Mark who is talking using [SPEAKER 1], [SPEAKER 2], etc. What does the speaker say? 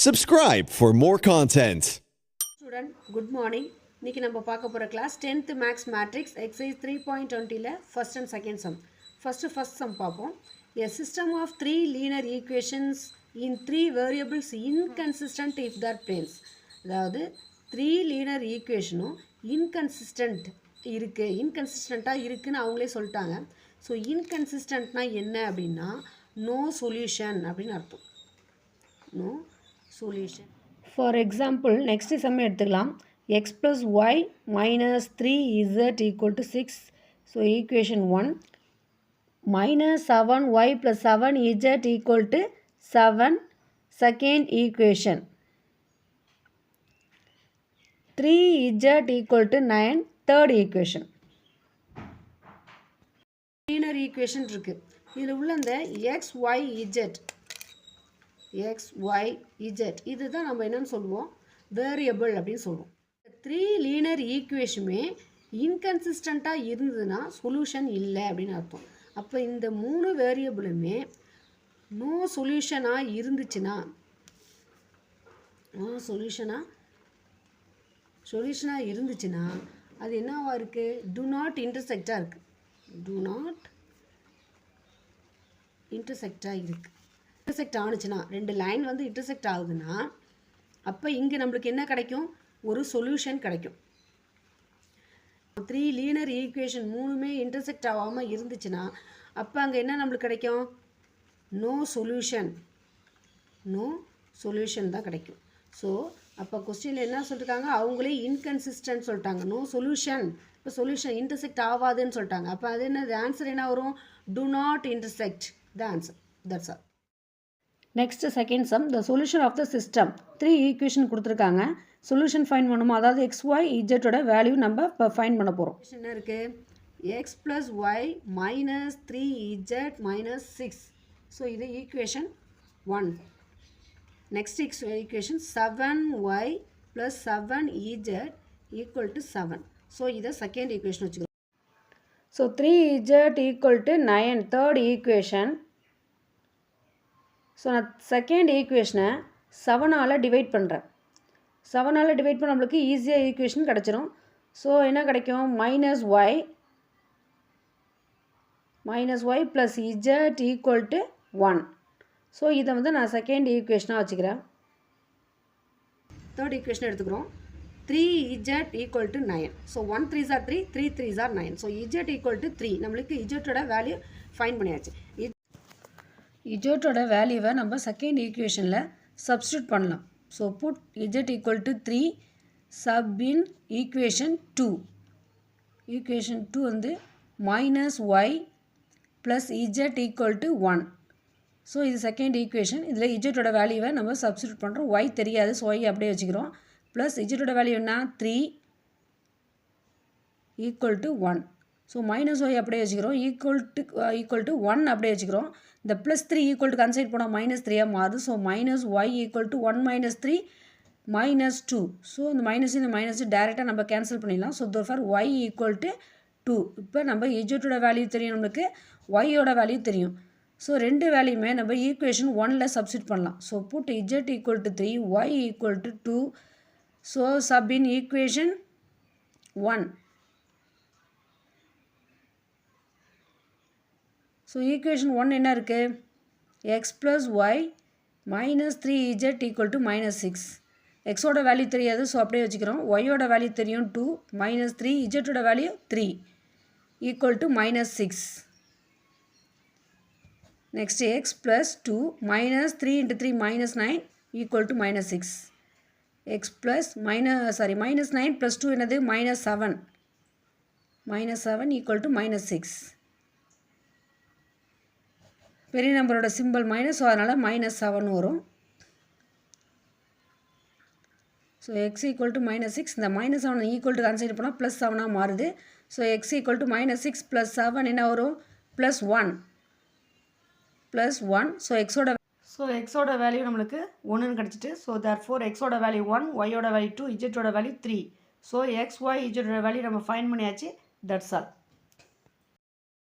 [SPEAKER 1] Subscribe for more content.
[SPEAKER 2] Student, good morning. இன்னைக்கு நம்ம பார்க்க போற class 10th max matrix exercise 3.20 ல first and second sum. First sum பார்ப்போம். A system of three linear equations in three variables inconsistent if their planes. அதாவது three linear equationும் inconsistent இருக்கு, inconsistentா இருக்குன்னு அவங்களே சொல்லிட்டாங்க. ஸோ inconsistentனா என்ன அப்படின்னா no solution அப்படின்னு அர்த்தம். No solution. For example, next sum எடுத்துக்கலாம். X plus y minus 3z equal to 6. So, equation 1. Minus 7y plus 7z equal to 7. Second equation. 3z equal to 9. Third equation. Linear equation இருக்கு. இதில் உள்ள இந்த x, y, z x, y, z இதுதான் நம்ம என்னன்னு சொல்லுவோம் variable அப்படின்னு சொல்லுவோம். த்ரீ லீனியர் ஈக்குவேஷனுமே இன்கன்சிஸ்டண்ட்டாக இருந்ததுன்னா சொல்யூஷன் இல்லை அப்படின்னு அர்த்தம். அப்போ இந்த மூணு வேரியபிளுமே நோ சொல்யூஷனாக இருந்துச்சுன்னா சொல்யூஷனாக இருந்துச்சுன்னா அது என்னவா இருக்குது டு நாட் இன்டர்செக்டாக இருக்குது. டு நாட் இன்டர்செக்டாக இருக்குது. இன்டர்செக்ட் ஆணுச்சுன்னா ரெண்டு லைன் வந்து இன்டர்செக்ட் ஆகுதுன்னா அப்போ இங்கே நம்மளுக்கு என்ன கிடைக்கும் ஒரு சொல்யூஷன் கிடைக்கும். த்ரீ லீனியர் ஈக்குவேஷன் மூணுமே இன்டர்செக்ட் ஆகாமல் இருந்துச்சுன்னா அப்போ அங்கே என்ன நம்மளுக்கு கிடைக்கும் நோ சொல்யூஷன் தான் கிடைக்கும். ஸோ அப்போ கொஸ்டினில் என்ன சொல்லியிருக்காங்க அவங்களே இன்கன்சிஸ்டன்ட் சொல்லிட்டாங்க நோ சொல்யூஷன். இப்போ சொல்யூஷன் இன்டர்செக்ட் ஆகாதுன்னு சொல்லிட்டாங்க. அப்போ அது என்ன ஆன்சர் என்ன வரும் do not intersect the answer. That's all. Next second sum the solution of the system. Three equation கொடுத்துருக்காங்க. சொல்யூஷன் ஃபைன் பண்ணணும். அதாவது எக்ஸ் ஒய் இஜெட்டோட வேல்யூ நம்ம இப்போ ஃபைன் பண்ண போகிறோம். என்ன இருக்குது X plus Y minus 3z minus 6. So இது equation 1. Next equation 7y plus 7z equal to 7. So இதை செகண்ட் ஈக்குவேஷன் வச்சுக்கிறோம். So 3z equal to 9 third equation. So நான் செகண்ட் ஈக்குவேஷனை 7ஆல் டிவைட் பண்ணுறேன். 7ஆல் டிவைட் பண்ண நம்மளுக்கு ஈஸியாக ஈக்குவேஷன் கிடச்சிரும். ஸோ என்ன கிடைக்கும் minus Y plus Z equal to 1. So இதை வந்து நான் செகண்ட் ஈக்குவேஷனாக வச்சுக்கிறேன். தேர்ட் ஈக்குவேஷன் எடுத்துக்கிறோம். 3z equal to 9. So 1 3s are 3, 3 3s are 9. So Z equal to 3. நம்மளுக்கு இஜட்டோட வேல்யூ ஃபைன் பண்ணியாச்சு. இஜட்டோட வேல்யூவை நம்ம செகண்ட் ஈக்குவேஷனில் சப்ஸ்டியூட் பண்ணலாம். So put Z equal to 3 sub in equation 2. Equation 2 வந்து minus Y plus Z equal to 1. So இது second equation. இதில் இஜட்டோட வேல்யூவை நம்ம சப்ஸ்டியூட் பண்ணுறோம். ஒய் தெரியாது ஸோ ஒய் அப்படியே வச்சுக்கிறோம். ப்ளஸ் இஜட்டோட வேல்யூன்னா 3 equal to 1. So minus y அப்படியே வச்சுக்கிறோம். ஈக்குவல் டு 1 அப்படியே வச்சுக்கிறோம். இந்த ப்ளஸ் 3 ஈக்குவல் டு கன்சைட் போனால் மைனஸ் 3ஆக மாறுது. So minus Y equal to 1 minus 3 minus 2. So இந்த மைனஸ் டேரெக்டாக நம்ம கேன்சல் பண்ணிடலாம். So for Y equal to 2. இப்போ நம்ம இஜட்டோட வேல்யூ தெரியும், நம்மளுக்கு ஒய்யோட வேல்யூ தெரியும். ஸோ ரெண்டு வேல்யூமே நம்ம ஈக்குவேஷன் 1ல் சப்ஸ்டியூட் பண்ணலாம். So put Z equal to 3 Y equal to 2. So sub in equation 1. So equation 1 என்ன இருக்குது X plus Y minus 3z equal to minus 6. எக்ஸோட வேல்யூ தெரியாது ஸோ அப்படியே வச்சுக்கிறோம். ஒய்யோட வேல்யூ தெரியும் 2 மைனஸ் 3 இஜட்டோட value 3 equal to minus 6. Next x plus 2 minus 3 into 3 minus 9 equal to minus 6. X plus minus 9 plus 2 என்னது மைனஸ் 7 ஈக்குவல் டு மைனஸ் 6. பெரிய நம்பரோட சிம்பிள் மைனஸ், ஸோ அதனால் மைனஸ் 7 வரும். So x equal to minus 6. இந்த minus 7 equal to consider பண்ணால் plus 7ஆக மாறுது. So x equal to minus 6 plus 7 என்ன வரும் ப்ளஸ் 1. ஸோ எக்ஸோட வேல்யூ நம்மளுக்கு 1ன்னு கிடச்சிட்டு. ஸோ தேர்ஃபோர் எக்ஸோட வேல்யூ 1, ஒய்யோட வேல்யூ 2, இஜட்டோட வேல்யூ 3. ஸோ எக்ஸ் ஒய் இஜட்டோட வேல்யூ நம்ம ஃபைன் பண்ணியாச்சு. That's all.